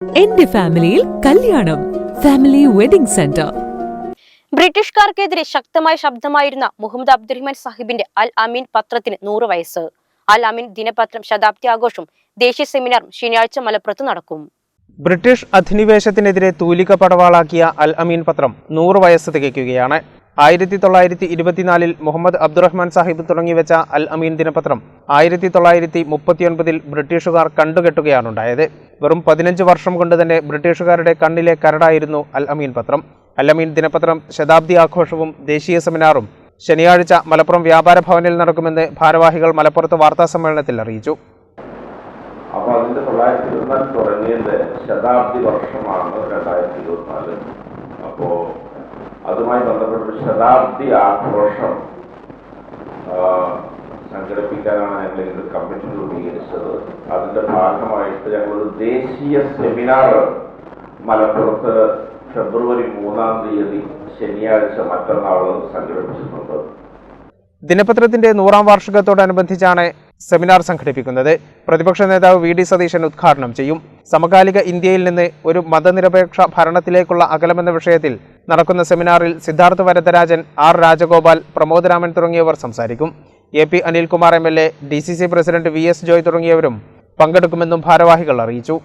എന്റെ ഫാമിലിയിൽ കല്യാണം ഫാമിലി വെഡിംഗ് സെന്റർ. ബ്രിട്ടീഷുകാർക്കെതിരെ ശക്തമായ ശബ്ദമായിരുന്ന മുഹമ്മദ് അബ്ദുറഹ്മാൻ സാഹിബിന്റെ അൽ അമീൻ പത്രത്തിന് 100 വയസ്സ്. അൽ അമീൻ ദിനപത്രം ശതാബ്ദി ആഘോഷം ദേശീയ സെമിനാറും ശനിയാഴ്ച മലപ്പുറത്ത് നടക്കും. ബ്രിട്ടീഷ് അധിനിവേശത്തിനെതിരെ തൂലിക പടവാളാക്കിയ അൽ അമീൻ പത്രം 100 വയസ്സ് തികയ്ക്കുകയാണ്. 1924 മുഹമ്മദ് അബ്ദുറഹ്മാൻ സാഹിബ് തുടങ്ങിവെച്ച അൽ അമീൻ ദിനപത്രം 1939 ബ്രിട്ടീഷുകാർ കണ്ടുകെട്ടുകയാണുണ്ടായത്. വെറും 15 വർഷം കൊണ്ട് തന്നെ ബ്രിട്ടീഷുകാരുടെ കണ്ണിലെ കരടായിരുന്നു അൽ അമീൻ പത്രം. അൽ അമീൻ ദിനപത്രം ശതാബ്ദി ആഘോഷവും ദേശീയ സെമിനാറും ശനിയാഴ്ച മലപ്പുറം വ്യാപാര ഭവനിൽ നടക്കുമെന്ന് ഭാരവാഹികൾ മലപ്പുറത്ത് വാർത്താസമ്മേളനത്തിൽ അറിയിച്ചു. അപ്പോൾ അതിൻ്റെ 1924 തുടങ്ങിയതിൻ്റെ ശതാബ്ദി വർഷമാണ് 2024. അപ്പോൾ അതുമായി ബന്ധപ്പെട്ട ശതാബ്ദി ആഘോഷം സംഘടിപ്പിക്കാനാണ് ഞങ്ങൾ ഇത് കമ്മിറ്റി രൂപീകരിച്ചത്. അതിൻ്റെ ഭാഗമായിട്ട് ഞങ്ങളൊരു ദേശീയ സെമിനാർ മലപ്പുറത്ത് ഫെബ്രുവരി 3-ാം തീയതി ശനിയാഴ്ച മറ്റന്നാൾ സംഘടിപ്പിച്ചിട്ടുണ്ട്. ദിനപത്രത്തിന്റെ 100-ാം വാർഷികത്തോടനുബന്ധിച്ചാണ് സെമിനാർ സംഘടിപ്പിക്കുന്നത്. പ്രതിപക്ഷ നേതാവ് വി ഡി സതീശൻ ഉദ്ഘാടനം ചെയ്യും. സമകാലിക ഇന്ത്യയിൽ നിന്ന് ഒരു മതനിരപേക്ഷ ഭരണത്തിലേക്കുള്ള അകലമെന്ന വിഷയത്തിൽ നടക്കുന്ന സെമിനാറിൽ സിദ്ധാർത്ഥ വരദരാജൻ, ആർ രാജഗോപാൽ, പ്രമോദ് രാമൻ തുടങ്ങിയവർ സംസാരിക്കും. AP Anilkumar MLA, DCC president VS Joy തുടങ്ങിയവരും പങ്കെടുക്കുമെന്നും ഭാരവാഹികൾ അറിയിച്ചു.